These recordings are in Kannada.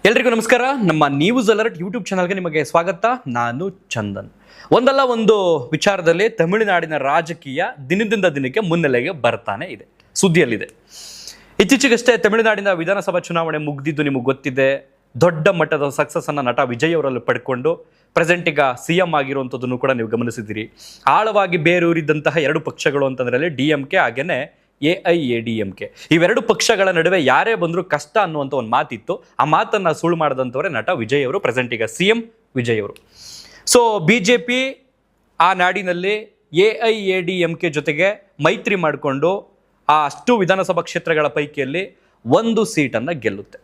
ಎಲ್ರಿಗೂ ನಮಸ್ಕಾರ. ನಮ್ಮ ನ್ಯೂಸ್ ಅಲರ್ಟ್ ಯೂಟ್ಯೂಬ್ ಚಾನಲ್ಗೆ ನಿಮಗೆ ಸ್ವಾಗತ. ನಾನು ಚಂದನ್. ಒಂದಲ್ಲ ಒಂದು ವಿಚಾರದಲ್ಲಿ ತಮಿಳುನಾಡಿನ ರಾಜಕೀಯ ದಿನದಿಂದ ದಿನಕ್ಕೆ ಮುನ್ನೆಲೆಗೆ ಬರ್ತಾನೆ ಇದೆ, ಸುದ್ದಿಯಲ್ಲಿದೆ. ಇತ್ತೀಚೆಗಷ್ಟೇ ತಮಿಳುನಾಡಿನ ವಿಧಾನಸಭಾ ಚುನಾವಣೆ ಮುಗಿದಿದ್ದು ನಿಮಗೆ ಗೊತ್ತಿದೆ. ದೊಡ್ಡ ಮಟ್ಟದ ಸಕ್ಸಸ್ ಅನ್ನ ನಟ ವಿಜಯ್ ಅವರಲ್ಲಿ ಪಡ್ಕೊಂಡು ಪ್ರೆಸೆಂಟ್ ಈಗ ಸಿಎಂ ಆಗಿರುವಂಥದ್ದನ್ನು ಕೂಡ ನೀವು ಗಮನಿಸಿದ್ದೀರಿ. ಆಳವಾಗಿ ಬೇರೂರಿದ್ದಂತಹ ಎರಡು ಪಕ್ಷಗಳು ಅಂತಂದ್ರೆ DMK ಹಾಗೇನೆ AIADMK. ಇವೆರಡು ಪಕ್ಷಗಳ ನಡುವೆ ಯಾರೇ ಬಂದರೂ ಕಷ್ಟ ಅನ್ನುವಂಥ ಒಂದು ಮಾತಿತ್ತು. ಆ ಮಾತನ್ನ ಸುಳ್ಳು ಮಾಡಿದಂಥವರೇ ನಟ ವಿಜಯ್ ಅವರು, ಪ್ರೆಸೆಂಟ್ ಈಗ CM ವಿಜಯ್ ಅವರು. ಸೊ BJP ಆ ನಾಡಿನಲ್ಲಿ AIADMK ಜೊತೆಗೆ ಮೈತ್ರಿ ಮಾಡಿಕೊಂಡು ಆ ಅಷ್ಟು ವಿಧಾನಸಭಾ ಕ್ಷೇತ್ರಗಳ ಪೈಕಿಯಲ್ಲಿ ಒಂದು ಸೀಟನ್ನು ಗೆಲ್ಲುತ್ತೆ.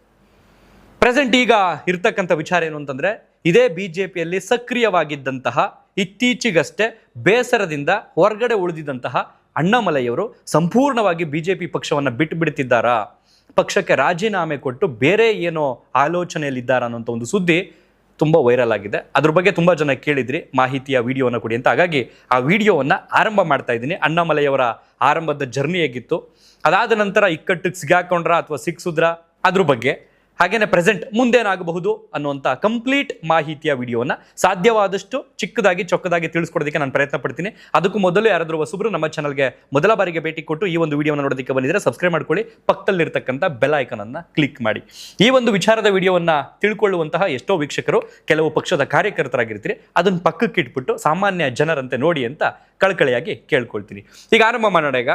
ಪ್ರೆಸೆಂಟ್ ಈಗ ಇರ್ತಕ್ಕಂಥ ವಿಚಾರ ಏನು ಅಂತಂದ್ರೆ, ಇದೇ BJPಯಲ್ಲಿ ಸಕ್ರಿಯವಾಗಿದ್ದಂತಹ ಇತ್ತೀಚೆಗಷ್ಟೇ ಬೇಸರದಿಂದ ಹೊರಗಡೆ ಉಳಿದಿದ್ದಂತಹ ಅಣ್ಣಾಮಲೈಯವರು ಸಂಪೂರ್ಣವಾಗಿ BJP ಪಕ್ಷವನ್ನು ಬಿಟ್ಟು ಬಿಡ್ತಿದ್ದಾರಾ, ಪಕ್ಷಕ್ಕೆ ರಾಜೀನಾಮೆ ಕೊಟ್ಟು ಬೇರೆ ಏನೋ ಆಲೋಚನೆಯಲ್ಲಿದ್ದಾರಾ ಅನ್ನೋಂಥ ಒಂದು ಸುದ್ದಿ ತುಂಬ ವೈರಲ್ ಆಗಿದೆ. ಅದ್ರ ಬಗ್ಗೆ ತುಂಬ ಜನ ಕೇಳಿದ್ರಿ ಮಾಹಿತಿಯ ವಿಡಿಯೋನ ಕೊಡಿ ಅಂತ. ಹಾಗಾಗಿ ಆ ವಿಡಿಯೋವನ್ನು ಆರಂಭ ಮಾಡ್ತಾ ಇದ್ದೀನಿ. ಅಣ್ಣಾಮಲೈಯವರ ಆರಂಭದ ಜರ್ನಿ ಹೇಗಿತ್ತು, ಅದಾದ ನಂತರ ಇಕ್ಕಟ್ಟಿಗೆ ಸಿಗಾಕೊಂಡ್ರ ಅಥವಾ ಸಿಕ್ಸುದ್ರ, ಅದ್ರ ಬಗ್ಗೆ, ಹಾಗೇನೆ ಪ್ರೆಸೆಂಟ್ ಮುಂದೇನಾಗಬಹುದು ಅನ್ನುವಂಥ ಕಂಪ್ಲೀಟ್ ಮಾಹಿತಿಯ ವಿಡಿಯೋನ ಸಾಧ್ಯವಾದಷ್ಟು ಚಿಕ್ಕದಾಗಿ ಚೊಕ್ಕದಾಗಿ ತಿಳಿಸ್ಕೊಡೋದಕ್ಕೆ ನಾನು ಪ್ರಯತ್ನ ಪಡ್ತೀನಿ. ಅದಕ್ಕೂ ಮೊದಲು ಯಾರಾದರೂ ಹೊಸಬ್ರು ನಮ್ಮ ಚಾನಲ್ಗೆ ಮೊದಲ ಬಾರಿಗೆ ಭೇಟಿ ಕೊಟ್ಟು ಈ ಒಂದು ವಿಡಿಯೋನ ನೋಡೋದಕ್ಕೆ ಬಂದಿದ್ರೆ ಸಬ್ಸ್ಕ್ರೈಬ್ ಮಾಡ್ಕೊಳ್ಳಿ, ಪಕ್ಕದಲ್ಲಿರ್ತಕ್ಕಂಥ ಬೆಲ್ ಐಕಾನ್ ಅನ್ನ ಕ್ಲಿಕ್ ಮಾಡಿ. ಈ ಒಂದು ವಿಚಾರದ ವಿಡಿಯೋವನ್ನ ತಿಳ್ಕೊಳ್ಳುವಂತಹ ಎಷ್ಟೋ ವೀಕ್ಷಕರು ಕೆಲವು ಪಕ್ಷದ ಕಾರ್ಯಕರ್ತರಾಗಿರ್ತೀರಿ, ಅದನ್ನ ಪಕ್ಕಕ್ಕೆ ಇಟ್ಬಿಟ್ಟು ಸಾಮಾನ್ಯ ಜನರಂತೆ ನೋಡಿ ಅಂತ ಕಳಕಳಿಯಾಗಿ ಕೇಳ್ಕೊಳ್ತೀನಿ. ಈಗ ಆರಂಭ ಮಾಡೋಣ. ಈಗ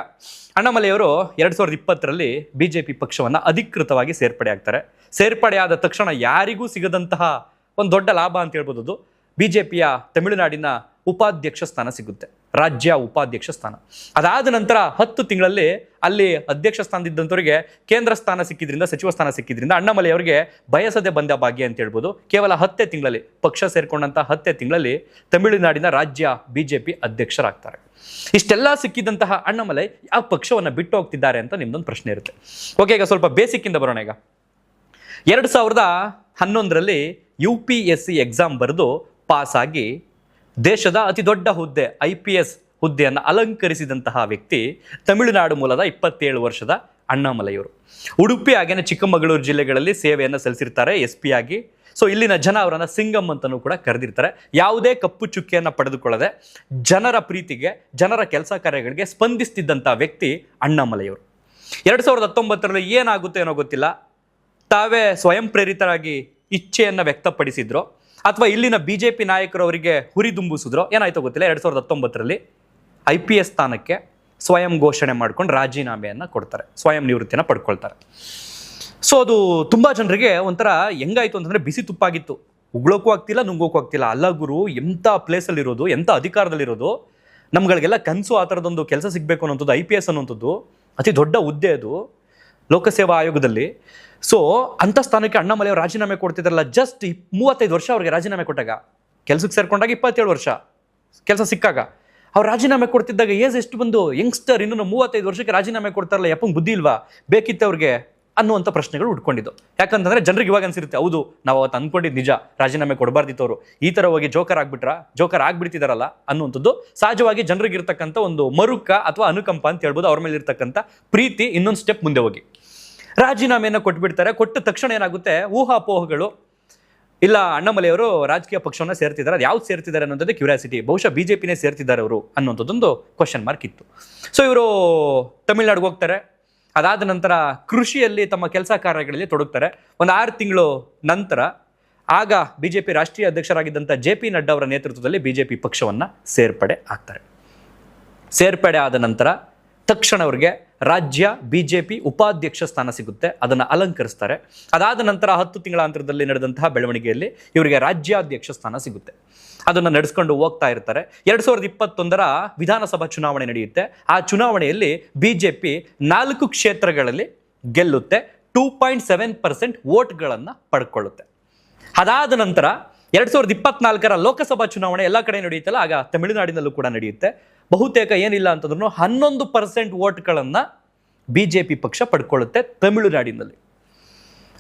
ಅಣ್ಣಾಮಲೈಯವರು 2020ರಲ್ಲಿ BJP ಪಕ್ಷವನ್ನು ಅಧಿಕೃತವಾಗಿ ಸೇರ್ಪಡೆ ಆಗ್ತಾರೆ. ಸೇರ್ಪಡೆ ಆದ ತಕ್ಷಣ ಯಾರಿಗೂ ಸಿಗದಂತಹ ಒಂದು ದೊಡ್ಡ ಲಾಭ ಅಂತ ಹೇಳ್ಬೋದು. BJPಯ ತಮಿಳುನಾಡಿನ ಉಪಾಧ್ಯಕ್ಷ ಸ್ಥಾನ ಸಿಗುತ್ತೆ, ರಾಜ್ಯ ಉಪಾಧ್ಯಕ್ಷ ಸ್ಥಾನ. ಅದಾದ ನಂತರ 10 ತಿಂಗಳಲ್ಲಿ ಅಲ್ಲಿ ಅಧ್ಯಕ್ಷ ಸ್ಥಾನದಿದ್ದಂಥವರಿಗೆ ಕೇಂದ್ರ ಸ್ಥಾನ ಸಿಕ್ಕಿದ್ರಿಂದ, ಸಚಿವ ಸ್ಥಾನ ಸಿಕ್ಕಿದ್ರಿಂದ ಅಣ್ಣಾಮಲೈ ಅವರಿಗೆ ಬಯಸದೆ ಬಂದ ಭಾಗ್ಯ ಅಂತ ಹೇಳ್ಬೋದು. ಕೇವಲ 10 ತಿಂಗಳಲ್ಲಿ, ಪಕ್ಷ ಸೇರ್ಕೊಂಡಂತ 10 ತಿಂಗಳಲ್ಲಿ ತಮಿಳುನಾಡಿನ ರಾಜ್ಯ BJP ಅಧ್ಯಕ್ಷರಾಗ್ತಾರೆ. ಇಷ್ಟೆಲ್ಲ ಸಿಕ್ಕಿದಂತಹ ಅಣ್ಣಾಮಲೈ ಯಾವ ಪಕ್ಷವನ್ನು ಬಿಟ್ಟು ಹೋಗ್ತಿದ್ದಾರೆ ಅಂತ ನಿಮ್ದೊಂದು ಪ್ರಶ್ನೆ ಇರುತ್ತೆ. ಓಕೆ, ಈಗ ಸ್ವಲ್ಪ ಬೇಸಿಕ್ ಇಂದ ಬರೋಣ. ಈಗ 2011ರಲ್ಲಿ UPSC ಎಕ್ಸಾಮ್ ಬರೆದು ಪಾಸ್ ಆಗಿ ದೇಶದ ಅತಿ ದೊಡ್ಡ ಹುದ್ದೆ IPS ಹುದ್ದೆಯನ್ನು ಅಲಂಕರಿಸಿದಂತಹ ವ್ಯಕ್ತಿ ತಮಿಳುನಾಡು ಮೂಲದ 27 ವರ್ಷದ ಅಣ್ಣಾಮಲೈಯವರು. ಉಡುಪಿ ಹಾಗೇನೆ ಚಿಕ್ಕಮಗಳೂರು ಜಿಲ್ಲೆಗಳಲ್ಲಿ ಸೇವೆಯನ್ನು ಸಲ್ಲಿಸಿರ್ತಾರೆ SP ಆಗಿ. ಸೊ ಇಲ್ಲಿನ ಜನ ಅವರನ್ನ ಸಿಂಗಮ್ ಅಂತಲೂ ಕೂಡ ಕರೆದಿರ್ತಾರೆ. ಯಾವುದೇ ಕಪ್ಪು ಚುಕ್ಕಿಯನ್ನು ಪಡೆದುಕೊಳ್ಳದೆ ಜನರ ಪ್ರೀತಿಗೆ, ಜನರ ಕೆಲಸ ಕಾರ್ಯಗಳಿಗೆ ಸ್ಪಂದಿಸ್ತಿದ್ದಂಥ ವ್ಯಕ್ತಿ ಅಣ್ಣಾಮಲೈಯವರು. 2019ರಲ್ಲಿ ಏನಾಗುತ್ತೆ ಏನೋ ಗೊತ್ತಿಲ್ಲ, ತಾವೇ ಸ್ವಯಂ ಪ್ರೇರಿತರಾಗಿ ಇಚ್ಛೆಯನ್ನು ವ್ಯಕ್ತಪಡಿಸಿದ್ರು ಅಥವಾ ಇಲ್ಲಿನ BJP ನಾಯಕರು ಅವರಿಗೆ ಹುರಿದುಂಬಿಸಿದ್ರು, ಏನಾಯ್ತೋ ಗೊತ್ತಿಲ್ಲ. 2019ರಲ್ಲಿ IPS ಸ್ಥಾನಕ್ಕೆ ಸ್ವಯಂ ಘೋಷಣೆ ಮಾಡ್ಕೊಂಡು ರಾಜೀನಾಮೆಯನ್ನು ಕೊಡ್ತಾರೆ, ಸ್ವಯಂ ನಿವೃತ್ತಿಯನ್ನು ಪಡ್ಕೊಳ್ತಾರೆ. ಸೊ ಅದು ತುಂಬ ಜನರಿಗೆ ಒಂಥರ ಹೆಂಗಾಯ್ತು ಅಂತಂದರೆ ಬಿಸಿ ತುಪ್ಪಾಗಿತ್ತು. ಉಗ್ಳೋಕ್ಕೂ ಆಗ್ತಿಲ್ಲ, ನುಂಗೋಕ್ಕೂ ಆಗ್ತಿಲ್ಲ. ಅಲ್ಲ ಗುರು, ಎಂಥ ಪ್ಲೇಸಲ್ಲಿರೋದು, ಎಂಥ ಅಧಿಕಾರದಲ್ಲಿರೋದು, ನಮ್ಗಳಿಗೆಲ್ಲ ಕನಸು ಆ ಥರದೊಂದು ಕೆಲಸ ಸಿಗಬೇಕು ಅನ್ನೋಂಥದ್ದು. IPS ಅನ್ನೋಂಥದ್ದು ಅತಿ ದೊಡ್ಡ ಹುದ್ದೆ, ಅದು ಲೋಕಸೇವಾ ಆಯೋಗದಲ್ಲಿ. ಸೊ ಅಂಥ ಸ್ಥಾನಕ್ಕೆ ಅಣ್ಣಾಮಲೈ ಅವರು ರಾಜೀನಾಮೆ ಕೊಡ್ತಿದ್ದಾರಲ್ಲ. ಜಸ್ಟ್ 35 ವರ್ಷ ಅವ್ರಿಗೆ ರಾಜೀನಾಮೆ ಕೊಟ್ಟಾಗ, ಕೆಲಸಕ್ಕೆ ಸೇರ್ಕೊಂಡಾಗ 27 ವರ್ಷ ಕೆಲಸ ಸಿಕ್ಕಾಗ ಅವ್ರು ರಾಜೀನಾಮೆ ಕೊಡ್ತಿದ್ದಾಗ ಏಜ್ ಎಷ್ಟು ಬಂದು, ಯಂಗ್ಸ್ಟರ್ ಇನ್ನೂ 35 ವರ್ಷಕ್ಕೆ ರಾಜೀನಾಮೆ ಕೊಡ್ತಾರಲ್ಲ, ಯಪ್ಪಂಗೆ ಬುದ್ಧಿ ಇಲ್ವಾ, ಬೇಕಿತ್ತು ಅವ್ರಿಗೆ ಅನ್ನುವಂಥ ಪ್ರಶ್ನೆಗಳು ಉಟ್ಕೊಂಡಿದ್ದು. ಯಾಕಂತಂದ್ರೆ ಜನರಿಗೆ ಇವಾಗ ಅನ್ಸಿರುತ್ತೆ, ಹೌದು ನಾವು ಅವತ್ತು ಅಂದ್ಕೊಂಡಿದ್ದು ನಿಜ, ರಾಜೀನಾಮೆ ಕೊಡಬಾರ್ದಿತ್ತು ಅವರು, ಈ ಥರ ಹೋಗಿ ಜೋಕರ್ ಆಗ್ಬಿಡ್ತಿದಾರಲ್ಲ ಅನ್ನುವಂಥದ್ದು ಸಹಜವಾಗಿ ಜನರಿಗೆ ಇರ್ತಕ್ಕಂಥ ಒಂದು ಮರುಕ ಅಥವಾ ಅನುಕಂಪ ಅಂತ ಹೇಳ್ಬೋದು. ಅವ್ರ ಮೇಲೆ ಇರ್ತಕ್ಕಂಥ ಪ್ರೀತಿ ಇನ್ನೊಂದು ಸ್ಟೆಪ್ ಮುಂದೆ ಹೋಗಿ ರಾಜೀನಾಮೆಯನ್ನು ಕೊಟ್ಬಿಡ್ತಾರೆ. ಕೊಟ್ಟ ತಕ್ಷಣ ಏನಾಗುತ್ತೆ, ಊಹಾಪೋಹಗಳು, ಇಲ್ಲ ಅಣ್ಣಾಮಲೈಯವರು ರಾಜಕೀಯ ಪಕ್ಷವನ್ನು ಸೇರ್ತಿದ್ದಾರೆ, ಅದು ಯಾವ್ದು ಸೇರ್ತಿದ್ದಾರೆ ಅನ್ನೋಂಥದ್ದು ಕ್ಯೂರಿಯಾಸಿಟಿ, ಬಹುಶಃ BJPನೇ ಸೇರ್ತಿದ್ದಾರೆ ಅವರು ಅನ್ನೋಂಥದ್ದೊಂದು ಕ್ವಶನ್ ಮಾರ್ಕ್ ಇತ್ತು. ಸೊ ಇವರು ತಮಿಳ್ನಾಡಿಗೆ ಹೋಗ್ತಾರೆ. ಅದಾದ ನಂತರ ಕೃಷಿಯಲ್ಲಿ ತಮ್ಮ ಕೆಲಸ ಕಾರ್ಯಗಳಲ್ಲಿ ತೊಡಗ್ತಾರೆ. ಒಂದು 6 ತಿಂಗಳು ನಂತರ ಆಗ BJP ರಾಷ್ಟ್ರೀಯ ಅಧ್ಯಕ್ಷರಾಗಿದ್ದಂಥ JP ನಡ್ಡಾ ಅವರ ನೇತೃತ್ವದಲ್ಲಿ BJP ಪಕ್ಷವನ್ನು ಸೇರ್ಪಡೆ ಆಗ್ತಾರೆ. ಸೇರ್ಪಡೆ ಆದ ನಂತರ ತಕ್ಷಣ ಅವರಿಗೆ ರಾಜ್ಯ BJP ಉಪಾಧ್ಯಕ್ಷ ಸ್ಥಾನ ಸಿಗುತ್ತೆ, ಅದನ್ನು ಅಲಂಕರಿಸ್ತಾರೆ. ಅದಾದ ನಂತರ 10 ತಿಂಗಳ ಅಂತರದಲ್ಲಿ ನಡೆದಂತಹ ಬೆಳವಣಿಗೆಯಲ್ಲಿ ಇವರಿಗೆ ರಾಜ್ಯಾಧ್ಯಕ್ಷ ಸ್ಥಾನ ಸಿಗುತ್ತೆ, ಅದನ್ನು ನಡೆಸ್ಕೊಂಡು ಹೋಗ್ತಾ ಇರ್ತಾರೆ. 2021ರ ವಿಧಾನಸಭಾ ಚುನಾವಣೆ ನಡೆಯುತ್ತೆ. ಆ ಚುನಾವಣೆಯಲ್ಲಿ BJP 4 ಕ್ಷೇತ್ರಗಳಲ್ಲಿ ಗೆಲ್ಲುತ್ತೆ, 2.7% ವೋಟ್ಗಳನ್ನು ಪಡ್ಕೊಳ್ಳುತ್ತೆ. ಅದಾದ ನಂತರ 2024ರ ಲೋಕಸಭಾ ಚುನಾವಣೆ ಎಲ್ಲ ಕಡೆ ನಡೆಯುತ್ತಲ್ಲ, ಆಗ ತಮಿಳುನಾಡಿನಲ್ಲೂ ಕೂಡ ನಡೆಯುತ್ತೆ. ಬಹುತೇಕ ಏನಿಲ್ಲ ಅಂತಂದ್ರೂ 11% ವೋಟ್ಗಳನ್ನು BJP ಪಕ್ಷ ಪಡ್ಕೊಳ್ಳುತ್ತೆ ತಮಿಳುನಾಡಿನಲ್ಲಿ.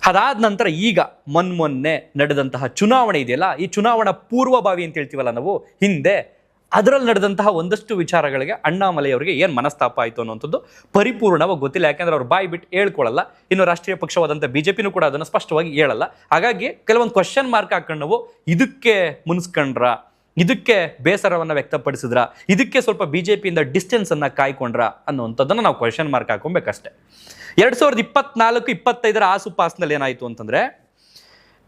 ಅದಾದ ನಂತರ ಈಗ ಮೊನ್ನೆ ನಡೆದಂತಹ ಚುನಾವಣೆ ಇದೆಯಲ್ಲ, ಈ ಚುನಾವಣಾ ಪೂರ್ವಭಾವಿ ಅಂತ ಹೇಳ್ತೀವಲ್ಲ ನಾವು, ಹಿಂದೆ ಅದರಲ್ಲಿ ನಡೆದಂತಹ ಒಂದಷ್ಟು ವಿಚಾರಗಳಿಗೆ ಅಣ್ಣಾಮಲೈಯವರಿಗೆ ಏನು ಮನಸ್ತಾಪ ಆಯಿತು ಅನ್ನುವಂಥದ್ದು ಪರಿಪೂರ್ಣವಾಗಿ ಗೊತ್ತಿಲ್ಲ. ಯಾಕೆಂದ್ರೆ ಅವ್ರು ಬಾಯಿ ಬಿಟ್ಟು ಹೇಳ್ಕೊಳ್ಳಲ್ಲ. ಇನ್ನು ರಾಷ್ಟ್ರೀಯ ಪಕ್ಷವಾದಂಥ ಬಿಜೆಪಿನೂ ಕೂಡ ಅದನ್ನು ಸ್ಪಷ್ಟವಾಗಿ ಹೇಳಲ್ಲ. ಹಾಗಾಗಿ ಕೆಲವೊಂದು ಕ್ವಶನ್ ಮಾರ್ಕ್ ಹಾಕೊಂಡು ನಾವು ಇದಕ್ಕೆ ಮುನ್ಸ್ಕೊಂಡ್ರ, ಇದಕ್ಕೆ ಬೇಸರವನ್ನು ವ್ಯಕ್ತಪಡಿಸಿದ್ರ, ಇದಕ್ಕೆ ಸ್ವಲ್ಪ ಬಿಜೆಪಿಯಿಂದ ಡಿಸ್ಟೆನ್ಸ್ ಅನ್ನ ಕಾಯ್ಕೊಂಡ್ರ ಅನ್ನುವಂಥದ್ದನ್ನು ನಾವು ಕ್ವಶನ್ ಮಾರ್ಕ್ ಹಾಕೊಬೇಕಷ್ಟೇ. 2024-25 ಆಸುಪಾಸ್ನಲ್ಲಿ ಏನಾಯಿತು ಅಂತಂದ್ರೆ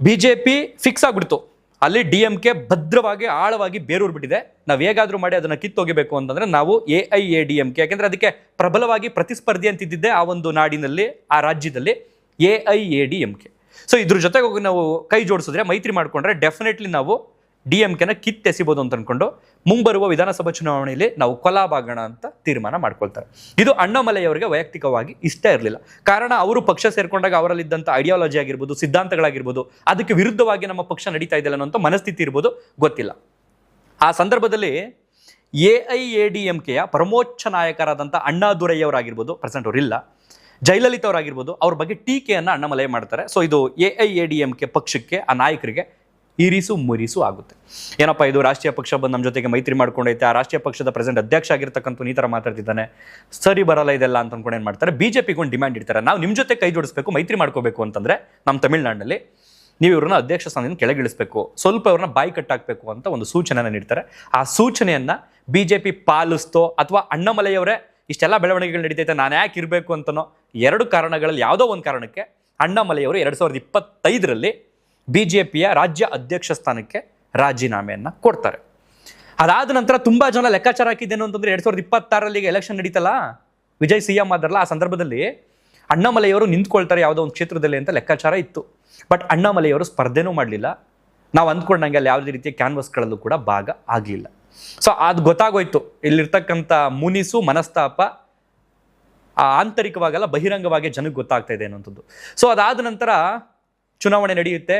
ಬಿಜೆಪಿ ಫಿಕ್ಸ್ ಆಗ್ಬಿಡ್ತು. ಅಲ್ಲಿ DMK ಭದ್ರವಾಗಿ ಆಳವಾಗಿ ಬೇರೂರು ಬಿಟ್ಟಿದೆ. ನಾವು ಹೇಗಾದ್ರೂ ಮಾಡಿ ಅದನ್ನ ಕಿತ್ತೊಗಿಬೇಕು ಅಂತಂದ್ರೆ ನಾವು AIADMK, ಯಾಕೆಂದ್ರೆ ಅದಕ್ಕೆ ಪ್ರಬಲವಾಗಿ ಪ್ರತಿಸ್ಪರ್ಧಿ ಅಂತಿದ್ದಿದ್ದೆ ಆ ಒಂದು ನಾಡಿನಲ್ಲಿ, ಆ ರಾಜ್ಯದಲ್ಲಿ AIADMK. ಸೊ ಇದ್ರ ಜೊತೆಗೆ ಹೋಗಿ ನಾವು ಕೈ ಜೋಡಿಸಿದ್ರೆ, ಮೈತ್ರಿ ಮಾಡ್ಕೊಂಡ್ರೆ ಡೆಫಿನೆಟ್ಲಿ ನಾವು DMKನ ಕಿತ್ತೆಸಿಬೋದು ಅಂತ ಅನ್ಕೊಂಡು ಮುಂಬರುವ ವಿಧಾನಸಭಾ ಚುನಾವಣೆಯಲ್ಲಿ ನಾವು ಕೊಲಾಬಾಗೋಣ ಅಂತ ತೀರ್ಮಾನ ಮಾಡ್ಕೊಳ್ತಾರೆ. ಇದು ಅಣ್ಣಾಮಲೈಯವರಿಗೆ ವೈಯಕ್ತಿಕವಾಗಿ ಇಷ್ಟ ಇರಲಿಲ್ಲ. ಕಾರಣ ಅವರು ಪಕ್ಷ ಸೇರ್ಕೊಂಡಾಗ ಅವರಲ್ಲಿದ್ದಂಥ ಐಡಿಯಾಲಜಿ ಆಗಿರ್ಬೋದು, ಸಿದ್ಧಾಂತಗಳಾಗಿರ್ಬೋದು, ಅದಕ್ಕೆ ವಿರುದ್ಧವಾಗಿ ನಮ್ಮ ಪಕ್ಷ ನಡೀತಾ ಇದೆ ಅನ್ನೋ ಮನಸ್ಥಿತಿ ಇರ್ಬೋದು, ಗೊತ್ತಿಲ್ಲ. ಆ ಸಂದರ್ಭದಲ್ಲಿ AIADMKಯ ಪರಮೋಚ್ಚ ನಾಯಕರಾದಂಥ ಅಣ್ಣಾದುರೈಯವರಾಗಿರ್ಬೋದು, ಪ್ರೆಸೆಂಟ್ ಅವರಿಲ್ಲ, ಜಯಲಲಿತಾ ಅವರಾಗಿರ್ಬೋದು, ಅವ್ರ ಬಗ್ಗೆ ಟೀಕೆಯನ್ನು ಅಣ್ಣಾಮಲೈ ಮಾಡ್ತಾರೆ. ಸೊ ಇದು AIADMK ಪಕ್ಷಕ್ಕೆ, ಆ ನಾಯಕರಿಗೆ ಇರಿಸು ಮುರಿಸು ಆಗುತ್ತೆ. ಏನಪ್ಪ ಇದು ರಾಷ್ಟ್ರೀಯ ಪಕ್ಷ ಬಂದು ನಮ್ಮ ಜೊತೆಗೆ ಮೈತ್ರಿ ಮಾಡ್ಕೊಂಡೈತೆ, ಆ ರಾಷ್ಟ್ರೀಯ ಪಕ್ಷದ ಪ್ರೆಸಿಡೆಂಟ್ ಅಧ್ಯಕ್ಷ ಆಗಿರ್ತಕ್ಕಂಥ ಈ ಥರ ಮಾತಾಡ್ತಿದ್ದಾನೆ, ಸರಿ ಬರಲ್ಲ ಇದೆಲ್ಲ ಅಂತ ಅನ್ಕೊಂಡು ಏನು ಮಾಡ್ತಾರೆ, ಬಿಜೆಪಿಗೆ ಒಂದು ಡಿಮ್ಯಾಂಡ್ ಇಡ್ತಾರೆ. ನಾವು ನಿಮ್ಮ ಜೊತೆ ಕೈ ಜೋಡಿಸ್ಬೇಕು, ಮೈತ್ರಿ ಮಾಡ್ಕೋಬೇಕು ಅಂತಂದ್ರೆ ನಮ್ಮ ತಮಿಳ್ನಾಡಿನಲ್ಲಿ ನೀವು ಇವ್ರನ್ನ ಅಧ್ಯಕ್ಷ ಸ್ಥಾನದಿಂದ ಕೆಳಗಿಳಿಸ್ಬೇಕು, ಸ್ವಲ್ಪ ಇವ್ರನ್ನ ಬಾಯಿ ಕಟ್ಟಾಕಬೇಕು ಅಂತ ಒಂದು ಸೂಚನೆಯನ್ನು ನೀಡ್ತಾರೆ. ಆ ಸೂಚನೆಯನ್ನ ಬಿಜೆಪಿ ಪಾಲಿಸ್ತೋ ಅಥವಾ ಅಣ್ಣಾಮಲೈಯವರೇ ಇಷ್ಟೆಲ್ಲ ಬೆಳವಣಿಗೆಗಳು ನಡೀತೈತೆ ನಾನು ಯಾಕೆ ಇರಬೇಕು ಅಂತನೋ ಎರಡು ಕಾರಣಗಳಲ್ಲಿ ಯಾವುದೋ ಒಂದು ಕಾರಣಕ್ಕೆ ಅಣ್ಣಾಮಲೈಯವರು 2025ರಲ್ಲಿ ಬಿಜೆಪಿಯ ರಾಜ್ಯ ಅಧ್ಯಕ್ಷ ಸ್ಥಾನಕ್ಕೆ ರಾಜೀನಾಮೆಯನ್ನು ಕೊಡ್ತಾರೆ. ಅದಾದ ನಂತರ ತುಂಬಾ ಜನ ಲೆಕ್ಕಾಚಾರ ಹಾಕಿದ್ದೇನು ಅಂತಂದ್ರೆ 2026ರಲ್ಲಿ ಎಲೆಕ್ಷನ್ ನಡೀತಲ್ಲ, ವಿಜಯ್ CM ಆದ್ರಲ್ಲ, ಆ ಸಂದರ್ಭದಲ್ಲಿ ಅಣ್ಣಾಮಲೈಯವರು ನಿಂತ್ಕೊಳ್ತಾರೆ ಯಾವುದೋ ಒಂದು ಕ್ಷೇತ್ರದಲ್ಲಿ ಅಂತ ಲೆಕ್ಕಾಚಾರ ಇತ್ತು. ಬಟ್ ಅಣ್ಣಾಮಲೈಯವರು ಸ್ಪರ್ಧೆನೂ ಮಾಡಲಿಲ್ಲ. ನಾವು ಅಂದ್ಕೊಂಡಂಗೆ ಅಲ್ಲಿ ಯಾವುದೇ ರೀತಿಯ ಕ್ಯಾನ್ವಸ್ಗಳಲ್ಲೂ ಕೂಡ ಭಾಗ ಆಗಲಿಲ್ಲ. ಸೊ ಅದು ಗೊತ್ತಾಗೋಯ್ತು, ಇಲ್ಲಿರ್ತಕ್ಕಂಥ ಮುನಿಸು ಮನಸ್ತಾಪ ಆಂತರಿಕವಾಗಲ್ಲ, ಬಹಿರಂಗವಾಗಿ ಜನಕ್ಕೆ ಗೊತ್ತಾಗ್ತಾ ಇದೆ ಅನ್ನೋಂಥದ್ದು. ಸೊ ಅದಾದ ನಂತರ ಚುನಾವಣೆ ನಡೆಯುತ್ತೆ.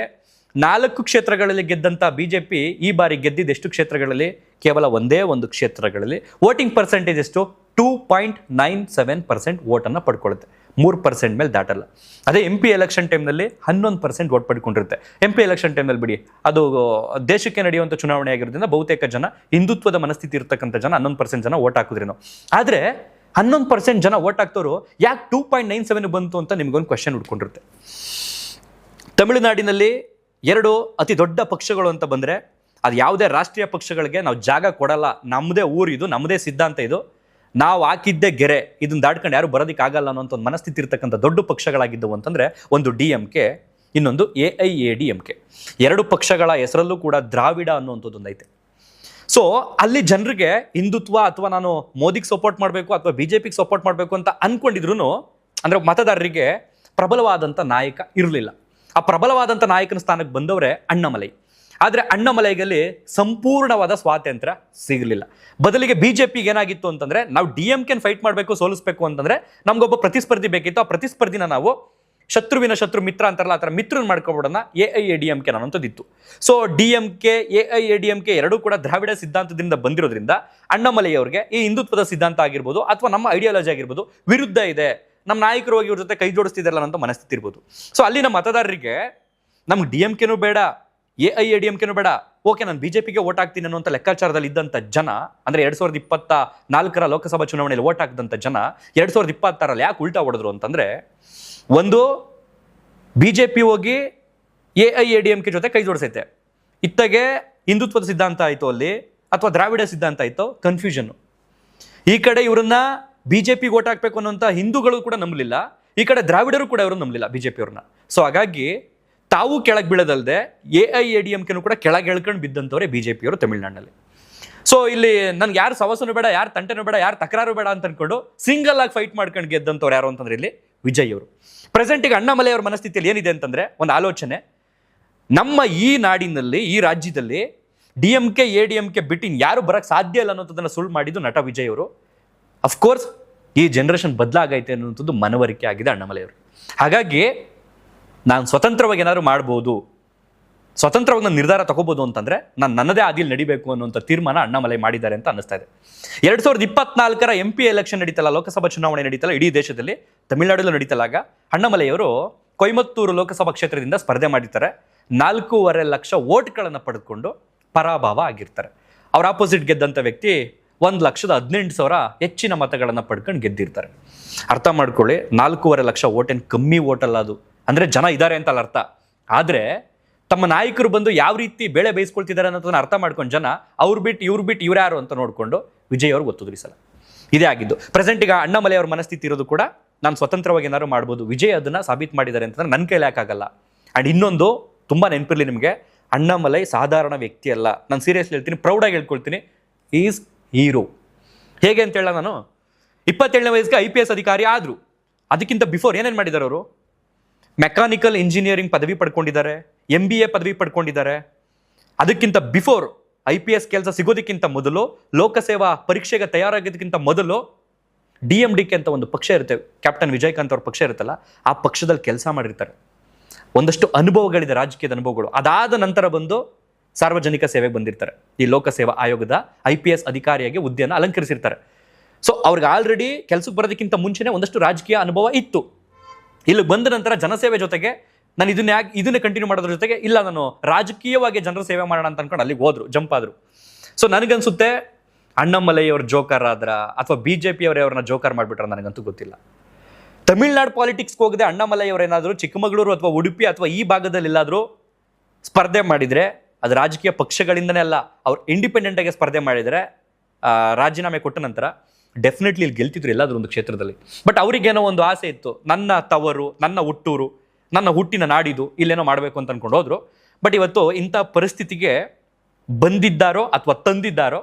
4 ಕ್ಷೇತ್ರಗಳಲ್ಲಿ ಗೆದ್ದಂಥ ಬಿಜೆಪಿ ಈ ಬಾರಿ ಗೆದ್ದಿದ್ದು ಎಷ್ಟು ಕ್ಷೇತ್ರಗಳಲ್ಲಿ? ಕೇವಲ ಒಂದೇ ಒಂದು ಕ್ಷೇತ್ರಗಳಲ್ಲಿ. ವೋಟಿಂಗ್ ಪರ್ಸೆಂಟೇಜ್ ಎಷ್ಟು? 2.97% ವೋಟನ್ನು ಪಡ್ಕೊಳ್ಳುತ್ತೆ. 3% ಮೇಲೆ ದಾಟಲ್ಲ. ಅದೇ MP ಎಲೆಕ್ಷನ್ ಟೈಮ್ನಲ್ಲಿ 11% ವೋಟ್ ಪಡ್ಕೊಂಡಿರುತ್ತೆ. MP ಎಲೆಕ್ಷನ್ ಟೈಮ್ನಲ್ಲಿ ಬಿಡಿ, ಅದು ದೇಶಕ್ಕೆ ನಡೆಯುವಂಥ ಚುನಾವಣೆ ಆಗಿರೋದ್ರಿಂದ ಬಹುತೇಕ ಜನ ಹಿಂದುತ್ವದ ಮನಸ್ಥಿತಿ ಇರತಕ್ಕಂಥ ಜನ 11% ಜನ ವೋಟ್ ಹಾಕಿದ್ರೇನೋ. ಆದರೆ 11% ಜನ ವೋಟ್ ಹಾಕ್ತವರು ಯಾಕೆ 2.97 ಬಂತು ಅಂತ ನಿಮ್ಗೊಂದು ಕ್ವೆಶನ್ ಹುಡ್ಕೊಂಡಿರುತ್ತೆ. ತಮಿಳುನಾಡಿನಲ್ಲಿ 2 ಅತಿ ದೊಡ್ಡ ಪಕ್ಷಗಳು ಅಂತ ಬಂದರೆ ಅದು ಯಾವುದೇ ರಾಷ್ಟ್ರೀಯ ಪಕ್ಷಗಳಿಗೆ ನಾವು ಜಾಗ ಕೊಡಲ್ಲ, ನಮ್ಮದೇ ಊರು ಇದು, ನಮ್ಮದೇ ಸಿದ್ಧಾಂತ ಇದು, ನಾವು ಹಾಕಿದ್ದೇ ಗೆರೆ, ಇದನ್ನ ದಾಟ್ಕೊಂಡು ಯಾರು ಬರೋದಕ್ಕಾಗಲ್ಲ ಅನ್ನೋಂಥ ಒಂದು ಮನಸ್ಥಿತಿ ಇರ್ತಕ್ಕಂಥ ದೊಡ್ಡ ಪಕ್ಷಗಳಾಗಿದ್ದವು ಅಂತಂದರೆ ಒಂದು DMK, ಇನ್ನೊಂದು AIADMK. 2 ಪಕ್ಷಗಳ ಹೆಸರಲ್ಲೂ ಕೂಡ ದ್ರಾವಿಡ ಅನ್ನುವಂಥದ್ದೊಂದು ಐತೆ. ಸೊ ಅಲ್ಲಿ ಜನರಿಗೆ ಹಿಂದುತ್ವ ಅಥವಾ ನಾನು ಮೋದಿಗೆ ಸಪೋರ್ಟ್ ಮಾಡಬೇಕು ಅಥವಾ ಬಿಜೆಪಿಗೆ ಸಪೋರ್ಟ್ ಮಾಡಬೇಕು ಅಂತ ಅನ್ಕೊಂಡಿದ್ರು, ಅಂದರೆ ಮತದಾರರಿಗೆ ಪ್ರಬಲವಾದಂಥ ನಾಯಕ ಇರಲಿಲ್ಲ. ಆ ಪ್ರಬಲವಾದಂಥ ನಾಯಕನ ಸ್ಥಾನಕ್ಕೆ ಬಂದವರೇ ಅಣ್ಣಾಮಲೈ. ಆದರೆ ಅಣ್ಣಾಮಲೈಗಲ್ಲಿ ಸಂಪೂರ್ಣವಾದ ಸ್ವಾತಂತ್ರ್ಯ ಸಿಗಲಿಲ್ಲ. ಬದಲಿಗೆ ಬಿಜೆಪಿಗೆ ಏನಾಗಿತ್ತು ಅಂತಂದ್ರೆ, ನಾವು DMKನ ಫೈಟ್ ಮಾಡಬೇಕು, ಸೋಲಿಸಬೇಕು ಅಂತಂದ್ರೆ ನಮ್ಗೊಬ್ಬ ಪ್ರತಿಸ್ಪರ್ಧಿ ಬೇಕಿತ್ತು. ಆ ಪ್ರತಿಸ್ಪರ್ಧಿನ ನಾವು ಶತ್ರುವಿನ ಶತ್ರು ಮಿತ್ರ ಅಂತಾರಲ್ಲ, ಆ ಥರ ಮಿತ್ರನ ಮಾಡ್ಕೊಬಿಡೋಣ, AIADMK ಅನ್ನೋಂಥದ್ದಿತ್ತು. ಸೊ DMK AIADMK ಎರಡೂ ಕೂಡ ದ್ರಾವಿಡ ಸಿದ್ಧಾಂತದಿಂದ ಬಂದಿರೋದ್ರಿಂದ ಅಣ್ಣಾಮಲೈ ಅವ್ರಿಗೆ ಈ ಹಿಂದುತ್ವದ ಸಿದ್ಧಾಂತ ಆಗಿರ್ಬೋದು ಅಥವಾ ನಮ್ಮ ಐಡಿಯಾಲಜಿ ಆಗಿರ್ಬೋದು ವಿರುದ್ಧ ಇದೆ, ನಮ್ಮ ನಾಯಕರು ಹೋಗಿ ಇವ್ರ ಜೊತೆ ಕೈ ಜೋಡಿಸ್ತಿದಾರಲ್ಲ ಅಂತ ಮನಸ್ಥಿತಿ ಇರ್ಬೋದು. ಸೊ ಅಲ್ಲಿನ ಮತದಾರರಿಗೆ ನಮ್ಗೆ DMKನೂ ಬೇಡ, AIADMKನೂ ಬೇಡ, ಓಕೆ ನಾನು ಬಿಜೆಪಿಗೆ ವೋಟ್ ಹಾಕ್ತೀನಿ ಅನ್ನೋಂಥ ಲೆಕ್ಕಾಚಾರದಲ್ಲಿ ಇದ್ದಂಥ ಜನ, ಅಂದರೆ 2024 ಲೋಕಸಭಾ ಚುನಾವಣೆಯಲ್ಲಿ ವೋಟ್ ಹಾಕಿದಂಥ ಜನ 2026ರಲ್ಲಿ ಯಾಕೆ ಉಲ್ಟಾ ಹೊಡೆದ್ರು ಅಂತಂದ್ರೆ, ಒಂದು ಬಿಜೆಪಿ ಹೋಗಿ AIADMK ಜೊತೆ ಕೈ ಜೋಡಿಸೈತೆ, ಇತ್ತಗೆ ಹಿಂದುತ್ವದ ಸಿದ್ಧಾಂತ ಆಯಿತು ಅಲ್ಲಿ ಅಥವಾ ದ್ರಾವಿಡ ಸಿದ್ಧಾಂತ ಆಯಿತು, ಕನ್ಫ್ಯೂಷನ್. ಈ ಕಡೆ ಇವರನ್ನ ಬಿಜೆಪಿಗೆ ಓಟ್ ಹಾಕ್ಬೇಕು ಅನ್ನೋಂಥ ಹಿಂದೂಗಳು ಕೂಡ ನಂಬಲಿಲ್ಲ, ಈ ಕಡೆ ದ್ರಾವಿಡರು ಕೂಡ ಇವರು ನಂಬಲಿಲ್ಲ ಬಿಜೆಪಿಯವ್ರನ್ನ. ಸೊ ಹಾಗಾಗಿ ತಾವು ಕೆಳಗೆ ಬೀಳೋದಲ್ಲದೆ AIADMKನೂ ಕೂಡ ಕೆಳಗೆ ಎಳ್ಕೊಂಡು ಬಿದ್ದಂಥವ್ರೆ ಬಿಜೆಪಿಯವರು ತಮಿಳ್ನಾಡಿನಲ್ಲಿ. ಸೊ ಇಲ್ಲಿ ನನ್ಗೆ ಯಾರು ಸವಸನು ಬೇಡ, ಯಾರು ತಂಟೆನೂ ಬೇಡ, ಯಾರು ತಕರಾರು ಬೇಡ ಅಂತ ಅನ್ಕೊಂಡು ಸಿಂಗಲ್ ಆಗಿ ಫೈಟ್ ಮಾಡ್ಕೊಂಡು ಗೆದ್ದಂಥವ್ರು ಯಾರು ಅಂತಂದ್ರೆ ಇಲ್ಲಿ ವಿಜಯ್ ಅವರು. ಪ್ರೆಸೆಂಟಿಗೆ ಅಣ್ಣಾಮಲೈ ಅವ್ರ ಮನಸ್ಥಿತಿಯಲ್ಲಿ ಏನಿದೆ ಅಂತಂದ್ರೆ ಒಂದು ಆಲೋಚನೆ, ನಮ್ಮ ಈ ನಾಡಿನಲ್ಲಿ ಈ ರಾಜ್ಯದಲ್ಲಿ DMK ADMK ಬಿಟ್ಟು ಯಾರು ಬರಕ್ಕೆ ಸಾಧ್ಯ ಇಲ್ಲ ಅನ್ನೋದನ್ನ ಸುಳ್ಳು ಮಾಡಿದ್ದು ನಟ ವಿಜಯ್ ಅವರು. ಅಫ್ಕೋರ್ಸ್ ಈ ಜನರೇಷನ್ ಬದಲಾಗೈತೆ ಅನ್ನುವಂಥದ್ದು ಮನವರಿಕೆ ಆಗಿದೆ ಅಣ್ಣಾಮಲೈ ಅವರು. ಹಾಗಾಗಿ ನಾನು ಸ್ವತಂತ್ರವಾಗಿ ಏನಾದ್ರು ಮಾಡ್ಬೋದು, ಸ್ವತಂತ್ರವಾಗಿ ನಾನು ನಿರ್ಧಾರ ತಗೋಬಹುದು ಅಂತಂದ್ರೆ ನಾನು ನನ್ನದೇ ಆದಿಲ್ ನಡಿಬೇಕು ಅನ್ನುವಂಥ ತೀರ್ಮಾನ ಅಣ್ಣಾಮಲೈ ಮಾಡಿದ್ದಾರೆ ಅಂತ ಅನ್ನಿಸ್ತಾ ಇದೆ. 2024 MP ಎಲೆಕ್ಷನ್ ನಡೀತಲ್ಲ, ಲೋಕಸಭಾ ಚುನಾವಣೆ ನಡೀತಲ್ಲ ಇಡೀ ದೇಶದಲ್ಲಿ, ತಮಿಳುನಾಡಲ್ಲೂ ನಡೀತಲಾಗ ಅಣ್ಣಾಮಲೈ ಅವರು ಕೊಯಮತ್ತೂರು ಲೋಕಸಭಾ ಕ್ಷೇತ್ರದಿಂದ ಸ್ಪರ್ಧೆ ಮಾಡಿರ್ತಾರೆ. 4.5 ಲಕ್ಷ ವೋಟ್ಗಳನ್ನು ಪಡೆದುಕೊಂಡು ಪರಾಭವ ಆಗಿರ್ತಾರೆ. ಅವ್ರ ಆಪೋಸಿಟ್ ಗೆದ್ದಂಥ ವ್ಯಕ್ತಿ 1,18,000 ಹೆಚ್ಚಿನ ಮತಗಳನ್ನು ಪಡ್ಕೊಂಡು ಗೆದ್ದಿರ್ತಾರೆ. ಅರ್ಥ ಮಾಡ್ಕೊಳ್ಳಿ, 4.5 ಲಕ್ಷ ಓಟೇನು ಕಮ್ಮಿ ಓಟಲ್ಲ ಅದು. ಅಂದರೆ ಜನ ಇದ್ದಾರೆ ಅಂತ ಅಲ್ಲ ಅರ್ಥ. ಆದರೆ ತಮ್ಮ ನಾಯಕರು ಬಂದು ಯಾವ ರೀತಿ ಬೇಳೆ ಬೇಯಿಸ್ಕೊಳ್ತಿದ್ದಾರೆ ಅನ್ನೋದನ್ನ ಅರ್ಥ ಮಾಡ್ಕೊಂಡು ಜನ ಇವ್ರು ಬಿಟ್ಟು ಇವ್ರು ಯಾರು ಅಂತ ನೋಡಿಕೊಂಡು ವಿಜಯ್ ಅವ್ರಿಗೆ ಒತ್ತು ಸಲ ಇದೇ ಆಗಿದ್ದು. ಪ್ರೆಸೆಂಟ್ ಈಗ ಅಣ್ಣಾಮಲೈ ಅವ್ರ ಮನಸ್ಥಿತಿ ಇರೋದು ಕೂಡ ನಾನು ಸ್ವತಂತ್ರವಾಗಿ ಏನಾದ್ರು ಮಾಡ್ಬೋದು, ವಿಜಯ್ ಅದನ್ನ ಸಾಬೀತು ಮಾಡಿದ್ದಾರೆ ಅಂತಂದ್ರೆ ನನ್ನ ಕೈಲಿ ಯಾಕಾಗಲ್ಲ. ಆ್ಯಂಡ್ ಇನ್ನೊಂದು ತುಂಬ ನೆನಪಿರಲಿ ನಿಮಗೆ, ಅಣ್ಣಾಮಲೈ ಸಾಧಾರಣ ವ್ಯಕ್ತಿ ಅಲ್ಲ. ನಾನು ಸೀರಿಯಸ್ಲಿ ಹೇಳ್ತೀನಿ, ಪ್ರೌಡಾಗಿ ಹೇಳ್ಕೊಳ್ತೀನಿ, ಈಸ್ ಹೀರೋ. ಹೇಗೆ ಅಂತ ಹೇಳ, ನಾನು 27ನೇ ವಯಸ್ಸಿಗೆ IPS ಅಧಿಕಾರಿ ಆದರು. ಅದಕ್ಕಿಂತ ಬಿಫೋರ್ ಏನೇನು ಮಾಡಿದ್ದಾರೆ ಅವರು? ಮೆಕ್ಯಾನಿಕಲ್ ಇಂಜಿನಿಯರಿಂಗ್ ಪದವಿ ಪಡ್ಕೊಂಡಿದ್ದಾರೆ, MBA ಪದವಿ ಪಡ್ಕೊಂಡಿದ್ದಾರೆ. ಅದಕ್ಕಿಂತ ಬಿಫೋರ್ IPS ಕೆಲಸ ಸಿಗೋದಕ್ಕಿಂತ ಮೊದಲು, ಲೋಕಸೇವಾ ಪರೀಕ್ಷೆಗೆ ತಯಾರಾಗೋದಕ್ಕಿಂತ ಮೊದಲು DMDK ಅಂತ ಒಂದು ಪಕ್ಷ ಇರುತ್ತೆ, ಕ್ಯಾಪ್ಟನ್ ವಿಜಯಕಾಂತ್ ಅವ್ರ ಪಕ್ಷ ಇರುತ್ತಲ್ಲ, ಆ ಪಕ್ಷದಲ್ಲಿ ಕೆಲಸ ಮಾಡಿರ್ತಾರೆ. ಒಂದಷ್ಟು ಅನುಭವಗಳಿದೆ, ರಾಜಕೀಯದ ಅನುಭವಗಳು. ಅದಾದ ನಂತರ ಬಂದು ಸಾರ್ವಜನಿಕ ಸೇವೆಗೆ ಬಂದಿರ್ತಾರೆ. ಈ ಲೋಕಸೇವಾ ಆಯೋಗದ IPS ಅಧಿಕಾರಿಯಾಗಿ ಹುದ್ದೆಯನ್ನು ಅಲಂಕರಿಸಿರ್ತಾರೆ. ಸೊ ಅವ್ರಿಗೆ ಆಲ್ರೆಡಿ ಕೆಲಸಕ್ಕೆ ಬರೋದಕ್ಕಿಂತ ಮುಂಚೆನೇ ಒಂದಷ್ಟು ರಾಜಕೀಯ ಅನುಭವ ಇತ್ತು. ಇಲ್ಲಿ ಬಂದ ನಂತರ ಜನಸೇವೆ ಜೊತೆಗೆ ನಾನು ಇದನ್ನೇ ಕಂಟಿನ್ಯೂ ಮಾಡೋದ್ರ ಜೊತೆಗೆ ಇಲ್ಲ, ನಾನು ರಾಜಕೀಯವಾಗಿ ಜನರ ಸೇವೆ ಮಾಡೋಣ ಅಂತ ಅನ್ಕೊಂಡು ಅಲ್ಲಿಗೆ ಹೋದ್ರು, ಜಂಪ್ ಆದ್ರು. ಸೊ ನನಗನ್ಸುತ್ತೆ ಅಣ್ಣಾಮಲೈ ಅವ್ರ ಜೋಕರ್ ಆದ್ರ ಅಥವಾ BJP ಅವ್ರನ್ನ ಜೋಕರ್ ಮಾಡಿಬಿಟ್ರೆ ನನಗಂತೂ ಗೊತ್ತಿಲ್ಲ. ತಮಿಳ್ನಾಡು ಪಾಲಿಟಿಕ್ಸ್ಗೆ ಹೋಗದೆ ಅಣ್ಣಾಮಲೈ ಅವರೇನಾದರೂ ಚಿಕ್ಕಮಗಳೂರು ಅಥವಾ ಉಡುಪಿ ಅಥವಾ ಈ ಭಾಗದಲ್ಲಿ ಎಲ್ಲಾದರೂ ಸ್ಪರ್ಧೆ ಮಾಡಿದರೆ ಅದು ರಾಜಕೀಯ ಪಕ್ಷಗಳಿಂದನೇ ಅಲ್ಲ, ಅವ್ರು ಇಂಡಿಪೆಂಡೆಂಟಾಗಿ ಸ್ಪರ್ಧೆ ಮಾಡಿದರೆ ರಾಜೀನಾಮೆ ಕೊಟ್ಟ ನಂತರ ಡೆಫಿನೆಟ್ಲಿ ಇಲ್ಲಿ ಗೆಲ್ತಿದ್ರು ಎಲ್ಲಾದರೂ ಒಂದು ಕ್ಷೇತ್ರದಲ್ಲಿ. ಬಟ್ ಅವರಿಗೇನೋ ಒಂದು ಆಸೆ ಇತ್ತು, ನನ್ನ ತವರು, ನನ್ನ ಹುಟ್ಟೂರು, ನನ್ನ ಹುಟ್ಟಿನ ನಾಡಿದು, ಇಲ್ಲೇನೋ ಮಾಡಬೇಕು ಅಂತ ಅನ್ಕೊಂಡು ಹೋದ್ರು. ಬಟ್ ಇವತ್ತು ಇಂಥ ಪರಿಸ್ಥಿತಿಗೆ ಬಂದಿದ್ದಾರೋ ಅಥವಾ ತಂದಿದ್ದಾರೋ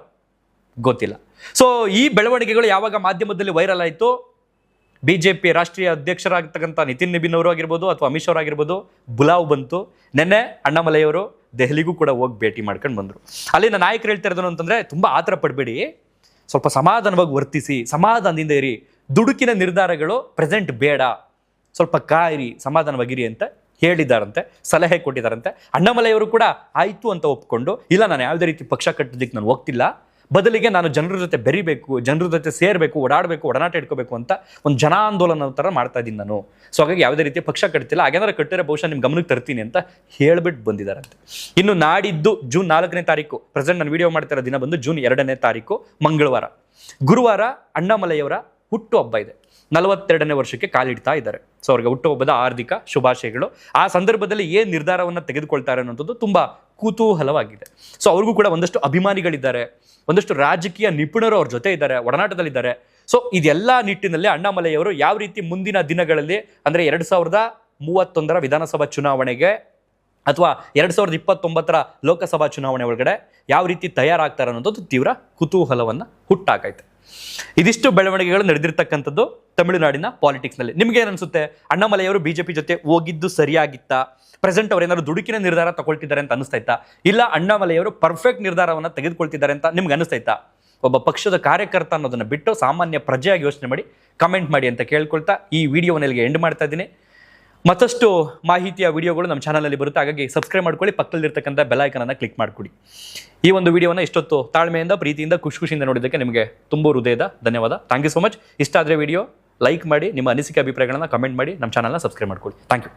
ಗೊತ್ತಿಲ್ಲ. ಸೊ ಈ ಬೆಳವಣಿಗೆಗಳು ಯಾವಾಗ ಮಾಧ್ಯಮದಲ್ಲಿ ವೈರಲ್ ಆಯಿತು, BJP ರಾಷ್ಟ್ರೀಯ ಅಧ್ಯಕ್ಷರಾಗಿರ್ತಕ್ಕಂಥ ನಿತಿನ್ ನಿಬಿನ್ ಅವರು ಆಗಿರ್ಬೋದು ಅಥವಾ ಅಮಿತ್ ಶಾ ಆಗಿರ್ಬೋದು, ಬುಲಾವ್ ಬಂತು. ನೆನ್ನೆ ಅಣ್ಣಾಮಲೈ ಅವರು ದೆಹಲಿಗೂ ಕೂಡ ಹೋಗಿ ಭೇಟಿ ಮಾಡ್ಕೊಂಡು ಬಂದರು. ಅಲ್ಲಿನ ನಾಯಕರು ಹೇಳ್ತಾ ಇರೋದು ಅಂತಂದರೆ, ತುಂಬ ಆತರ ಪಡಬೇಡಿ, ಸ್ವಲ್ಪ ಸಮಾಧಾನವಾಗಿ ವರ್ತಿಸಿ, ಸಮಾಧಾನದಿಂದ ಇರಿ, ದುಡುಕಿನ ನಿರ್ಧಾರಗಳು ಪ್ರೆಸೆಂಟ್ ಬೇಡ, ಸ್ವಲ್ಪ ಕಾಯಿರಿ, ಸಮಾಧಾನವಾಗಿರಿ ಅಂತ ಹೇಳಿದ್ದಾರಂತೆ, ಸಲಹೆ ಕೊಟ್ಟಿದ್ದಾರಂತೆ. ಅಣ್ಣಾಮಲೈ ಅವರು ಕೂಡ ಆಯಿತು ಅಂತ ಒಪ್ಕೊಂಡು, ಇಲ್ಲ ನಾನು ಯಾವುದೇ ರೀತಿ ಪಕ್ಷ ಕಟ್ಟೋದಕ್ಕೆ ನಾನು ಹೋಗ್ತಿಲ್ಲ, ಬದಲಿಗೆ ನಾನು ಜನರ ಜೊತೆ ಬೆರಿಬೇಕು, ಜನರ ಜೊತೆ ಸೇರಬೇಕು, ಓಡಾಡಬೇಕು, ಒಡನಾಟ ಇಟ್ಕೋಬೇಕು ಅಂತ ಒಂದು ಜನಾಂದೋಲನ ಥರ ಮಾಡ್ತಾ ಇದ್ದೀನಿ ನಾನು. ಸೊ ಹಾಗಾಗಿ ಯಾವುದೇ ರೀತಿ ಪಕ್ಷ ಕಟ್ತಿಲ್ಲ, ಹಾಗೇನಾದ್ರು ಕಟ್ಟಿದ್ರೆ ಬಹುಶಃ ನಿಮ್ಮ ಗಮನಕ್ಕೆ ತರ್ತೀನಿ ಅಂತ ಹೇಳ್ಬಿಟ್ಟು ಬಂದಿದ್ದಾರಂತೆ. ಇನ್ನು ನಾಡಿದ್ದು ಜೂನ್ 4ನೇ ತಾರೀಕು, ಪ್ರೆಸೆಂಟ್ ನಾನು ವಿಡಿಯೋ ಮಾಡ್ತಿರೋ ದಿನ ಬಂದು ಜೂನ್ 2ನೇ ತಾರೀಕು ಮಂಗಳವಾರ, ಗುರುವಾರ ಅಣ್ಣಾಮಲೈಯವರ ಹುಟ್ಟುಹಬ್ಬ ಇದೆ. 42ನೇ ವರ್ಷಕ್ಕೆ ಕಾಲಿಡ್ತಾ ಇದ್ದಾರೆ. ಸೊ ಅವ್ರಿಗೆ ಹುಟ್ಟುಹಬ್ಬದ ಹಾರ್ದಿಕ ಶುಭಾಶಯಗಳು. ಆ ಸಂದರ್ಭದಲ್ಲಿ ಏನು ನಿರ್ಧಾರವನ್ನು ತೆಗೆದುಕೊಳ್ತಾರೆ ಅನ್ನೋಂಥದ್ದು ತುಂಬ ಕುತೂಹಲವಾಗಿದೆ. ಸೊ ಅವ್ರಿಗೂ ಕೂಡ ಒಂದಷ್ಟು ಅಭಿಮಾನಿಗಳಿದ್ದಾರೆ, ಒಂದಷ್ಟು ರಾಜಕೀಯ ನಿಪುಣರು ಅವ್ರ ಜೊತೆ ಇದ್ದಾರೆ, ಒಡನಾಟದಲ್ಲಿದ್ದಾರೆ. ಸೊ ಇದೆಲ್ಲ ನಿಟ್ಟಿನಲ್ಲಿ ಅಣ್ಣಾಮಲೈ ಅವರು ಯಾವ ರೀತಿ ಮುಂದಿನ ದಿನಗಳಲ್ಲಿ, ಅಂದರೆ 2031 ವಿಧಾನಸಭಾ ಚುನಾವಣೆಗೆ ಅಥವಾ 2029 ಲೋಕಸಭಾ ಚುನಾವಣೆ ಒಳಗಡೆ ಯಾವ ರೀತಿ ತಯಾರಾಗ್ತಾರೆ ಅನ್ನೋದು ತೀವ್ರ ಕುತೂಹಲವನ್ನು ಹುಟ್ಟಾಕೈತೆ. ಇದಿಷ್ಟು ಬೆಳವಣಿಗೆಗಳು ನಡೆದಿರ್ತಕ್ಕಂಥದ್ದು ತಮಿಳುನಾಡಿನ ಪಾಲಿಟಿಕ್ಸ್ನಲ್ಲಿ. ನಿಮ್ಗೆ ಏನನ್ಸುತ್ತೆ? ಅಣ್ಣಾಮಲೈ ಅವರು BJP ಜೊತೆ ಹೋಗಿದ್ದು ಸರಿಯಾಗಿತ್ತಾ? ಪ್ರೆಸೆಂಟ್ ಅವ್ರು ಏನಾದ್ರು ದುಡುಕಿನ ನಿರ್ಧಾರ ತಗೊಳ್ತಿದ್ದಾರೆ ಅಂತ ಅನಿಸ್ತೈತಾ? ಇಲ್ಲ ಅಣ್ಣಾಮಲೈ ಅವರು ಪರ್ಫೆಕ್ಟ್ ನಿರ್ಧಾರವನ್ನು ತೆಗೆದುಕೊಳ್ತಿದ್ದಾರೆ ಅಂತ ನಿಮ್ಗೆ ಅನಿಸ್ತೈತಾ? ಒಬ್ಬ ಪಕ್ಷದ ಕಾರ್ಯಕರ್ತ ಅನ್ನೋದನ್ನ ಬಿಟ್ಟು ಸಾಮಾನ್ಯ ಪ್ರಜೆಯಾಗಿ ಯೋಚನೆ ಮಾಡಿ ಕಮೆಂಟ್ ಮಾಡಿ ಅಂತ ಕೇಳ್ಕೊಳ್ತಾ ಈ ವಿಡಿಯೋವನ್ನು ಇಲ್ಲಿಗೆ ಎಂಡ್ ಮಾಡ್ತಾ ಇದ್ದೀನಿ. ಮತ್ತಷ್ಟು ಮಾಹಿತಿಯ ವಿಡಿಯೋಗಳು ನಮ್ಮ ಚಾನಲಲ್ಲಿ ಬರುತ್ತೆ, ಹಾಗಾಗಿ ಸಬ್ಸ್ಕ್ರೈಬ್ ಮಾಡ್ಕೊಳ್ಳಿ, ಪಕ್ಕದಲ್ಲಿರ್ತಕ್ಕಂಥ ಬೆಲ್ ಐಕನನ್ನು ಕ್ಲಿಕ್ ಮಾಡಿಕೊಡಿ. ಈ ಒಂದು ವಿಡಿಯೋನ ಇಷ್ಟೊತ್ತು ತಾಳ್ಮೆಯಿಂದ, ಪ್ರೀತಿಯಿಂದ, ಖುಷಿಯಿಂದ ನೋಡಿದ್ದಕ್ಕೆ ನಿಮಗೆ ತುಂಬ ಹೃದಯದ ಧನ್ಯವಾದ. Thank you so much. ಇಷ್ಟ ಆದರೆ ವಿಡಿಯೋ ಲೈಕ್ ಮಾಡಿ, ನಿಮ್ಮ ಅನಿಸಿಕೆ ಅಭಿಪ್ರಾಯಗಳನ್ನು ಕಮೆಂಟ್ ಮಾಡಿ, ನಮ್ಮ ಚಾನಲ್ನ ಸಬ್ಸ್ಕ್ರೈಬ್ ಮಾಡ್ಕೊಳ್ಳಿ. Thank you.